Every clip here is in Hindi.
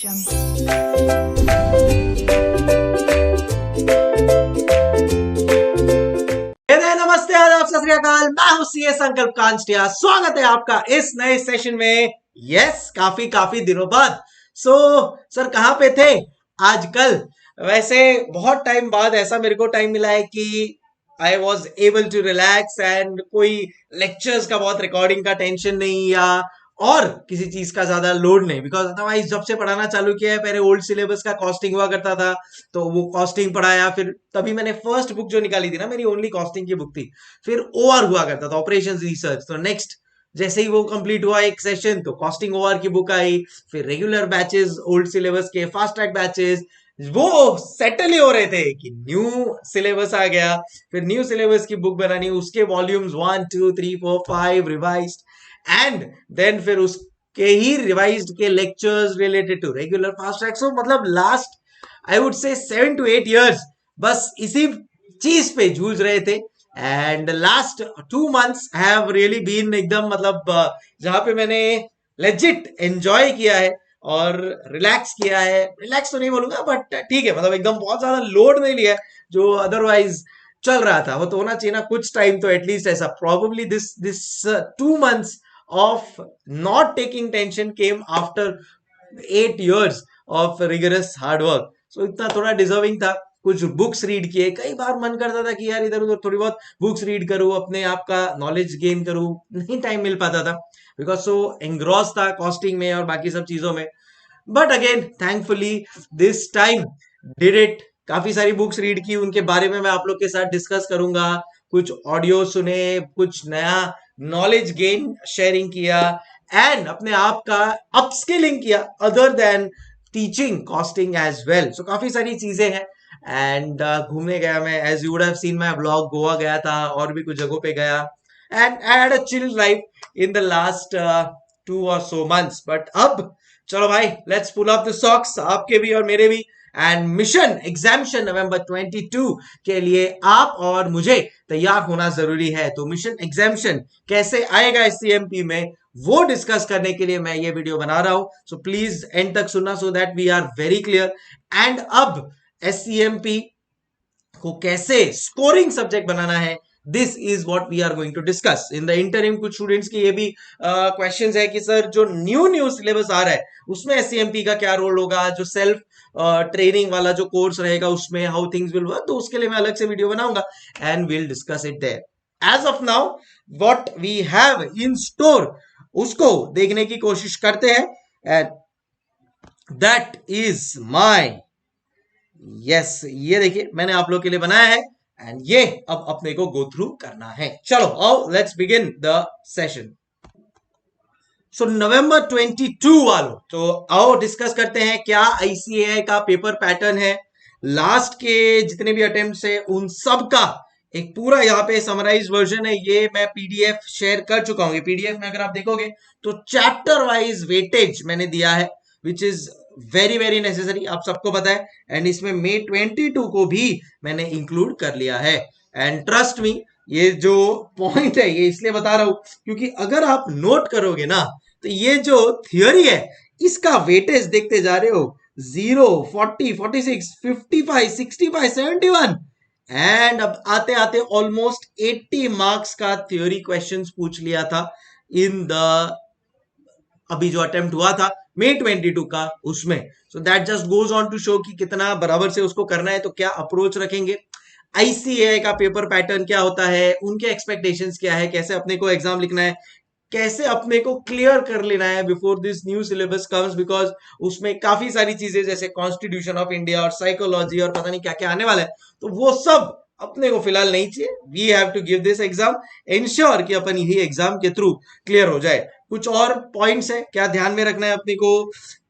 नमस्ते, आदाब, सत श्री अकाल। मैं हूं सीए संकल्प कांस्टिया। स्वागत है आपका इस नए सेशन में। यस, काफी काफी दिनों बाद। सर कहाँ पे थे आजकल? वैसे बहुत टाइम बाद ऐसा मेरे को टाइम मिला है कि I was able to relax and कोई लेक्चर्स का बहुत रिकॉर्डिंग का टेंशन नहीं या और किसी चीज का ज्यादा लोड नहीं, बिकॉज अदरवाइज जब से पढ़ाना चालू किया है, पहले ओल्ड सिलेबस का कॉस्टिंग हुआ करता था तो वो कॉस्टिंग पढ़ाया। फिर तभी मैंने फर्स्ट बुक जो निकाली थी ना, मेरी ओनली कॉस्टिंग की बुक थी। फिर ओआर हुआ करता था, ऑपरेशन रिसर्च। तो नेक्स्ट जैसे ही वो कंप्लीट हुआ एक सेशन, तो कॉस्टिंग ओआर की बुक आई। फिर रेगुलर बैचेस, ओल्ड सिलेबस के फास्ट ट्रैक बैचेस, वो सेटल ही हो रहे थे कि न्यू सिलेबस आ गया। फिर न्यू सिलेबस की बुक बनानी, उसके वॉल्यूम्स 1 2 3 4 5 रिवाइज्ड, एंड देन फिर उसके ही रिवाइज्ड के lectures related to regular fast track. So मतलब last I would say 7 to 8 years बस इसी चीज पे जूझ रहे थे। And last 2 months have really been एकदम मतलब जहां पे मैंने लेजिट एंजॉय किया है और रिलैक्स किया है। रिलैक्स तो नहीं बोलूंगा, बट ठीक है, मतलब एकदम बहुत ज्यादा लोड नहीं लिया है जो अदरवाइज चल रहा था। वो तो होना चाहिए ना कुछ टाइम तो एटलीस्ट ऐसा। Probably this 2 months of not taking tension came after 8 years of rigorous hard work. So इतना थोड़ा डिजर्विंग था। कुछ बुक्स रीड किए, कई बार मन करता था कि यार इधर उधर थोड़ी बहुत बुक्स रीड करूं, अपने आप का नॉलेज गेन करूं, नहीं टाइम मिल पाता था बिकॉज सो एंग्रॉस था कॉस्टिंग में और बाकी सब चीजों में। But again thankfully this time did it. काफी सारी बुक्स रीड की, उनके बारे में मैं आप लोग के साथ डिस्कस करूंगा। कुछ ऑडियो सुने, कुछ नया नॉलेज गेन शेयरिंग किया, एंड अपने आप का अपस्किलिंग किया other than teaching costing as well. So काफी सारी चीजें हैं। एंड घूमने गया मैं, as you would have seen my blog, Goa गया था और भी कुछ जगहों पे गया। And I had a chill life in the last 2 or so months। But अब चलो भाई, let's pull up the socks, आपके भी और मेरे भी। एंड मिशन एग्जामिशन नवंबर 22 के लिए आप और मुझे तैयार होना जरूरी है। तो मिशन एग्जामिशन कैसे आएगा एससीएमपी में, वो डिस्कस करने के लिए मैं ये वीडियो बना रहा हूं। सो प्लीज एंड तक सुनना so that we are very clear. And अब एससीएमपी को कैसे स्कोरिंग सब्जेक्ट बनाना है, this is what we are going to discuss in the interim. कुछ स्टूडेंट्स की ये भी क्वेश्चंस है कि सर जो न्यू सिलेबस आ रहा है उसमें एससीएमपी का क्या रोल होगा, जो सेल्फ ट्रेनिंग वाला जो कोर्स रहेगा उसमें हाउ थिंग्स विल वर्क। तो उसके लिए मैं अलग से वीडियो बनाऊंगा and will discuss it there. As of now what we have in store उसको देखने की कोशिश करते हैं। And that is my yes, ये देखिए मैंने आप लोग के लिए बनाया है एंड ये अब अपने को गो थ्रू करना है। चलो आओ लेट्स बिगिन द सेशन। सो नवंबर 22 वालों, तो आओ डिस्कस करते हैं क्या आईसीएआई का पेपर पैटर्न है। लास्ट के जितने भी अटेम्प्ट्स है उन सब का एक पूरा यहाँ पे समराइज वर्जन है। ये मैं पीडीएफ शेयर कर चुका हूँ। पीडीएफ में अगर आप देखोगे तो चैप्टर वाइज वेटेज मैंने दिया है, which is very very necessary, आप सबको पता है। एंड इसमें May 22 को भी मैंने इंक्लूड कर लिया है। एंड ट्रस्ट मी, ये जो पॉइंट है ये इसलिए बता रहा हूं क्योंकि अगर आप नोट करोगे ना, तो ये जो थियोरी है इसका वेटेज देखते जा रहे हो 0 40 46 55 65 71, एंड अब आते आते ऑलमोस्ट 80 मार्क्स का थ्योरी क्वेश्चंस पूछ लिया था इन द अभी जो अटेम्प्ट हुआ था May 22 का उसमें। So that just goes on to show कि कितना बराबर से उसको करना है, तो क्या अप्रोच रखेंगे, आईसीएआई का पेपर पैटर्न क्या होता है, उनके एक्सपेक्टेशंस क्या है, कैसे अपने को एग्जाम लिखना है, कैसे अपने को क्लियर कर लेना है before this new syllabus comes. Because उसमें काफी सारी चीजें जैसे कॉन्स्टिट्यूशन ऑफ इंडिया और साइकोलॉजी और पता नहीं क्या क्या आने वाला है, तो वो सब अपने को फिलहाल नहीं चाहिए। We have to give this exam, ensure कि अपन यही एग्जाम के थ्रू क्लियर हो जाए। कुछ और पॉइंट्स है क्या ध्यान में रखना है अपने को,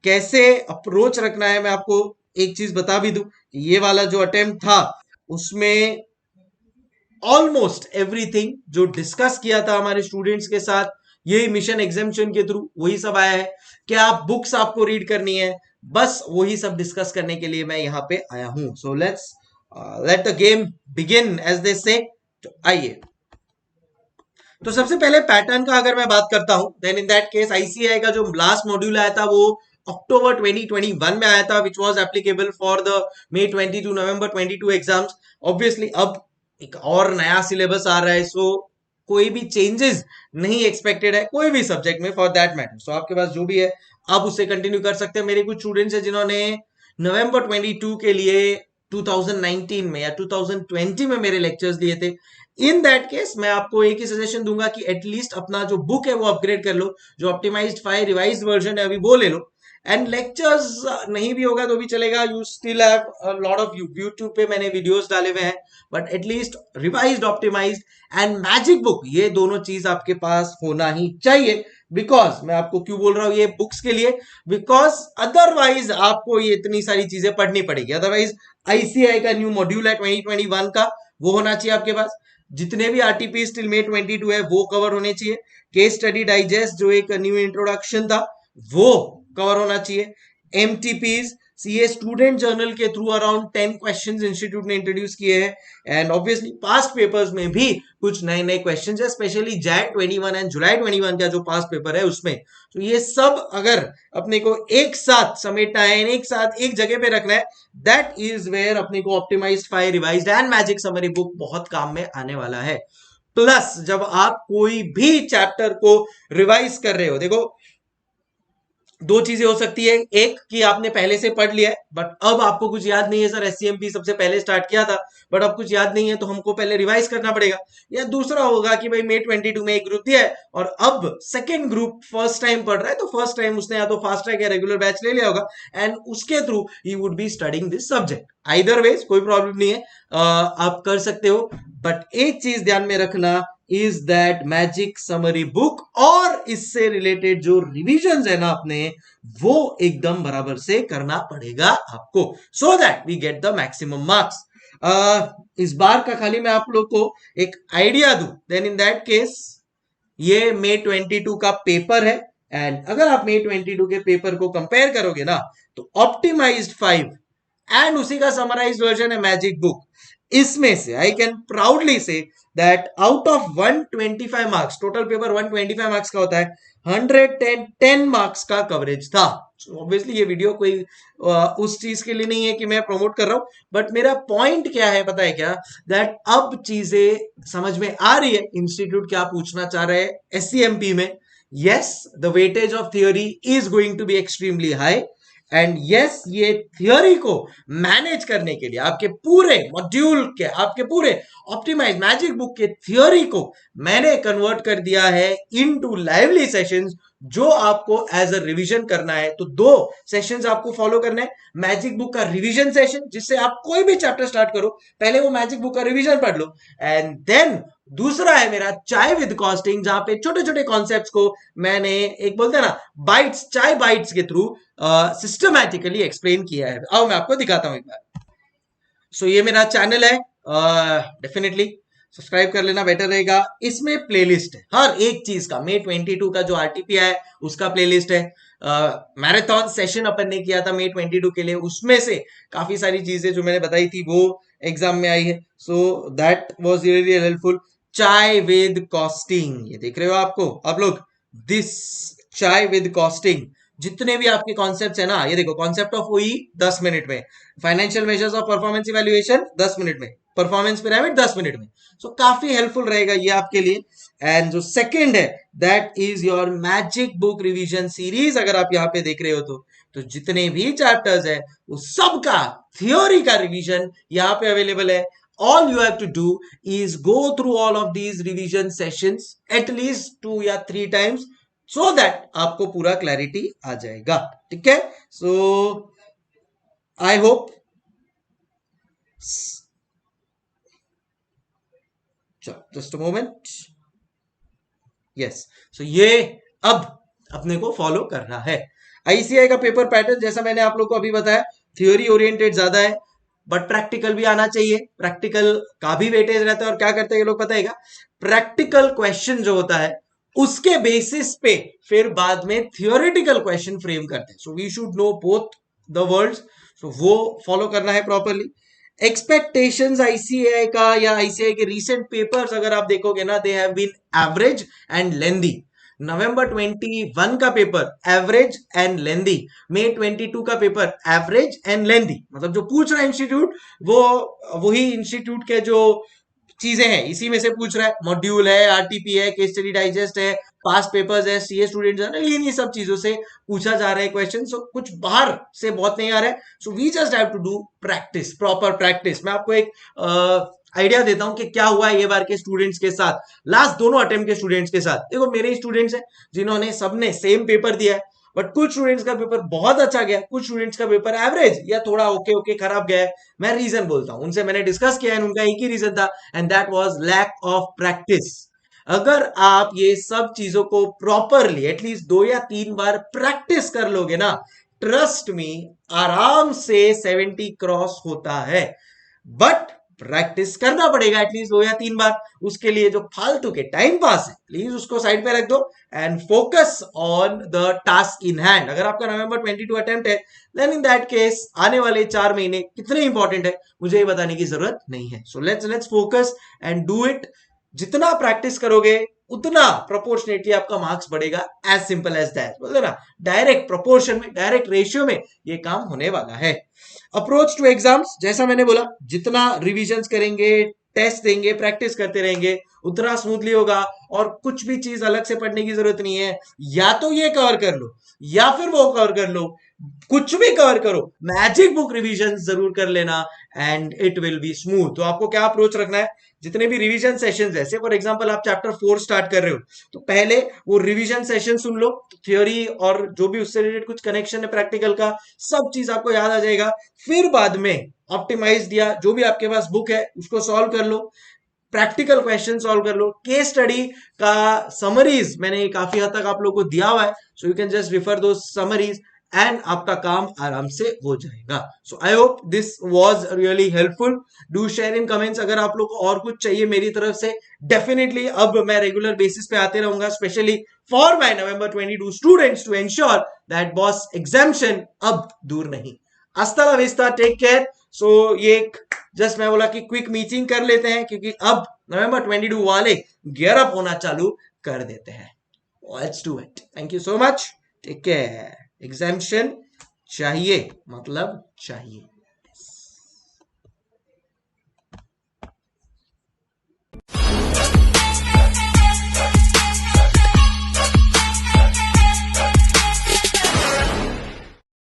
कैसे अप्रोच रखना है। मैं आपको एक चीज बता भी दूं, ये वाला जो अटेम्प्ट था उसमें ऑलमोस्ट एवरीथिंग जो डिस्कस किया था हमारे स्टूडेंट्स के साथ, ये मिशन एग्जामिशन के थ्रू वही सब आया है। क्या बुक्स आपको रीड करनी है, बस वही सब डिस्कस करने के लिए मैं यहाँ पे आया हूं। So let's let the game begin as they say. आइए, तो सबसे पहले पैटर्न का अगर मैं बात करता हूं, then in that case ICI का जो लास्ट मॉड्यूल आया था वो अक्टूबर 2021 में आया था, which was applicable for the May 22 November 22 exams. Obviously अब एक और नया सिलेबस आ रहा है, सो कोई भी चेंजेस नहीं एक्सपेक्टेड है कोई भी सब्जेक्ट में फॉर दैट मैटर। सो आपके पास जो भी है आप उससे कंटिन्यू कर सकते हैं। मेरे कुछ स्टूडेंट्स हैं जिन्होंने नवंबर 22 के लिए 2019 में या 2020 में मेरे लेक्चर्स लिए थे। इन दैट केस मैं आपको एक ही सजेशन दूंगा कि एटलीस्ट अपना जो बुक है वो अपग्रेड कर लो, जो ऑप्टिमाइज्ड 5 रिवाइज्ड वर्जन है अभी वो ले लो। एंड लेक्चर्स नहीं भी होगा तो भी चलेगा, you still have lot of YouTube पे मैंने वीडियोस डाले हुए हैं, but at least revised optimised and magic book, ये दोनों चीज आपके पास होना ही चाहिए। बिकॉज मैं आपको क्यों बोल रहा हूं ये बुक्स के लिए, बिकॉज अदरवाइज आपको ये इतनी सारी चीजें पढ़नी पड़ेगी। अदरवाइज आईसीआई का न्यू मॉड्यूल है 2021 का, वो होना चाहिए आपके पास। जितने भी आरटीपी टिल May 22 है वो कवर होने चाहिए। केस स्टडी डाइजेस्ट जो एक न्यू इंट्रोडक्शन था वो कवर होना चाहिए। एमटीपीज सीए स्टूडेंट जर्नल के थ्रू अराउंड 10 क्वेश्चंस इंस्टीट्यूट ने इंट्रोड्यूस किए हैं। एंड ऑब्वियसली पास्ट पेपर्स में भी कुछ नए नए क्वेश्चंस है, स्पेशली Jan 21 एंड July 21 का जो पास्ट पेपर है उसमें। तो ये सब अगर अपने को एक साथ समेटना है, एक साथ एक जगह पे रखना है, दैट इज वेयर अपने को optimised 5 revised and magic summary book बहुत काम में आने वाला है। प्लस जब आप कोई भी चैप्टर को रिवाइज कर रहे हो, देखो दो चीजें हो सकती है, एक कि आपने पहले से पढ़ लिया है बट अब आपको कुछ याद नहीं है, सर एससीएमपी सबसे पहले स्टार्ट किया था बट अब कुछ याद नहीं है तो हमको पहले रिवाइज करना पड़ेगा। या दूसरा होगा कि भाई May 22 में एक ग्रुप दिया है और अब सेकंड ग्रुप फर्स्ट टाइम पढ़ रहा है, तो फर्स्ट टाइम उसने या तो फास्ट ट्रैक या रेगुलर बैच ले लिया होगा एंड उसके through he would be studying this subject. Either ways कोई प्रॉब्लम नहीं है, आप कर सकते हो। बट एक चीज ध्यान में रखना is that magic summary book और इससे रिलेटेड जो रिविजन है ना अपने, वो एकदम बराबर से करना पड़ेगा आपको, so that we get the maximum marks. इस बार का खाली मैं आप लोग को एक आइडिया दूं, देन इन दैट केस ये May 22 का पेपर है एंड अगर आप May 22 के पेपर को कंपेयर करोगे ना तो ऑप्टिमाइज्ड 5 एंड उसी का समराइज्ड वर्जन है मैजिक बुक, इसमें से I can proudly say that out of 125 marks, total paper 125 marks का होता है, 110 मार्क्स का कवरेज था। ऑब्वियसली ये वीडियो कोई उस चीज के लिए नहीं है कि मैं प्रमोट कर रहा हूं, बट मेरा पॉइंट क्या है पता है क्या, दैट अब चीजें समझ में आ रही है इंस्टीट्यूट क्या पूछना चाह रहे हैं एससीएमपी में। Yes, the weightage of theory is going to be extremely high and yes, ये थियोरी को मैनेज करने के लिए आपके पूरे मॉड्यूल के, आपके पूरे ऑप्टिमाइज मैजिक बुक के थियोरी को मैंने कन्वर्ट कर दिया है इनटू लाइवली सेशंस, जो आपको एज अ रिवीजन करना है। तो दो सेशंस आपको फॉलो करना है, मैजिक बुक का रिवीजन सेशन जिससे आप कोई भी चैप्टर स्टार्ट करो पहले वो मैजिक बुक का रिवीजन पढ़ लो, एंड देन दूसरा है मेरा चाय विद कॉस्टिंग, जहां पे छोटे छोटे कॉन्सेप्ट्स को मैंने एक बोलते हैं ना बाइट्स, चाय बाइट्स के थ्रू सिस्टमैटिकली एक्सप्लेन किया है। अब मैं आपको दिखाता हूं एक बार। सो ये मेरा चैनल है, डेफिनेटली सब्सक्राइब कर लेना बेटर रहेगा। इसमें प्लेलिस्ट है हर एक चीज का, May 22 का जो आरटीपी है उसका प्लेलिस्ट है। मैराथन सेशन अपन ने किया था May 22 के लिए, उसमें से काफी सारी चीजें जो मैंने बताई थी वो एग्जाम में आई है, so that was really helpful. चाय विद कॉस्टिंग, ये देख रहे हो आपको आप लोग, दिस चाय विद कॉस्टिंग, जितने भी आपके कॉन्सेप्ट्स है ना, ये देखो कॉन्सेप्ट ऑफ ओई 10 मिनट में, financial measures of performance evaluation 10 minute में, परफॉर्मेंस पिरामिड 10 मिनट में। सो काफी हेल्पफुल रहेगा ये आपके लिए। एंड जो सेकंड है that is your magic book revision series, अगर आप यहाँ पे देख रहे हो तो जितने भी चैप्टर्स है वो सबका थियोरी का रिवीजन यहाँ पे अवेलेबल है। All you have to do is go through all of these revision sessions at least 2 या 3 times so that आपको पूरा क्लैरिटी आ जाएगा, ठीक है। So I hope, just a moment, yes, so ये अब अपने को फॉलो करना है। आईसीआई का पेपर पैटर्न जैसा मैंने आप लोग को अभी बताया, थ्योरी ओरिएंटेड ज्यादा है बट प्रैक्टिकल भी आना चाहिए, प्रैक्टिकल का भी वेटेज रहता है। और क्या करते हैं ये लोग पता है क्या, प्रैक्टिकल क्वेश्चन जो होता है उसके बेसिस पे फिर बाद में थियोरेटिकल क्वेश्चन फ्रेम करते हैं। So we should know both the words, so वो फॉलो करना है प्रॉपरली। एक्सपेक्टेशंस आईसीआई का या आईसीआई के रीसेंट पेपर्स अगर आप देखोगे ना, they have been average and lengthy. November 21 का paper average and lengthy, May 22 का पेपर एवरेज एंड लेंदी, मतलब जो पूछ रहा है इंस्टीट्यूट वो वही इंस्टीट्यूट के जो चीजें हैं इसी में से पूछ रहा है। मॉड्यूल है, आरटीपी है, केस स्टडी डाइजेस्ट है, पास पेपर्स है, सीए स्टूडेंट जर्नल, इन्हीं सब चीजों से पूछा जा रहा है क्वेश्चन। सो कुछ बाहर से बहुत नहीं आ रहा है। So we just have to do practice, proper practice. मैं आपको एक आइडिया देता हूं कि क्या हुआ है ये बार के स्टूडेंट्स के साथ, लास्ट दोनों अटेम्प्ट के स्टूडेंट्स के साथ। देखो मेरे स्टूडेंट्स हैं जिन्होंने सबने सेम पेपर दिया है, बट कुछ स्टूडेंट्स का पेपर बहुत अच्छा गया, कुछ स्टूडेंट्स का पेपर एवरेज या थोड़ा ओके ओके खराब गया है। मैं रीजन बोलता हूं, उनसे मैंने डिस्कस किया है, उनका एक ही रीजन था, and that was lack of practice. अगर आप ये सब चीजों को प्रॉपरली एटलीस्ट 2 या 3 बार प्रैक्टिस कर लोगे ना, ट्रस्ट मी, आराम से 70 क्रॉस होता है। बट प्रैक्टिस करना पड़ेगा एटलीस्ट 2 या 3 बार। उसके लिए जो फालतू के टाइम पास है प्लीज उसको साइड पे रख दो and focus on the task in hand. अगर आपका नवंबर 22 अटेम्प्ट है, देन इन दैट केस आने वाले 4 महीने कितने इंपॉर्टेंट है मुझे ये बताने की जरूरत नहीं है। So let's focus and do it. जितना प्रैक्टिस करोगे उतना प्रोपोर्शनेटली आपका मार्क्स बढ़ेगा, एज सिंपल एज दैट। बोलते ना, डायरेक्ट प्रोपोर्शन में, डायरेक्ट रेशियो में ये काम होने वाला है। अप्रोच टू एग्जाम्स, जैसा मैंने बोला, जितना रिविजन्स करेंगे, टेस्ट देंगे, प्रैक्टिस करते रहेंगे, उतना स्मूथली होगा। और कुछ भी चीज अलग से पढ़ने की जरूरत नहीं है, या तो ये कवर कर लो या फिर वो कवर कर लो, कुछ भी कवर करो, मैजिक बुक रिवीजन जरूर कर लेना and it will be smooth. तो आपको क्या अप्रोच रखना है, जितने भी रिवीजन सेशंस है, जैसे फॉर एग्जांपल आप चैप्टर 4 स्टार्ट कर रहे हो तो पहले वो रिवीजन सेशन सुन लो, थ्योरी और जो भी उससे रिलेटेड कुछ कनेक्शन है प्रैक्टिकल का, सब चीज आपको याद आ जाएगा। फिर बाद में ऑप्टिमाइज दिया जो भी आपके पास बुक है उसको सॉल्व कर लो, प्रैक्टिकल क्वेश्चन सॉल्व कर लो, केस स्टडी का समरीज मैंने काफी हद तक आप लोगों को दिया हुआ है, so you can just refer दो समरीज एंड आपका काम आराम से हो जाएगा। So I hope this was really helpful. Do share in comments अगर आप लोग को और कुछ चाहिए मेरी तरफ से। डेफिनेटली अब मैं रेगुलर बेसिस पे आते रहूंगा, specially for my November 22 students, to ensure that boss examination अब दूर नहीं। हस्ता ला विस्ता, टेक केयर। सो ये जस्ट मैं बोला कि क्विक मीटिंग कर लेते हैं, क्योंकि अब नवंबर 22 वाले गियर अप होना चालू कर देते हैं। Let's do it. Thank you so much, take care. Examination चाहिए मतलब चाहिए।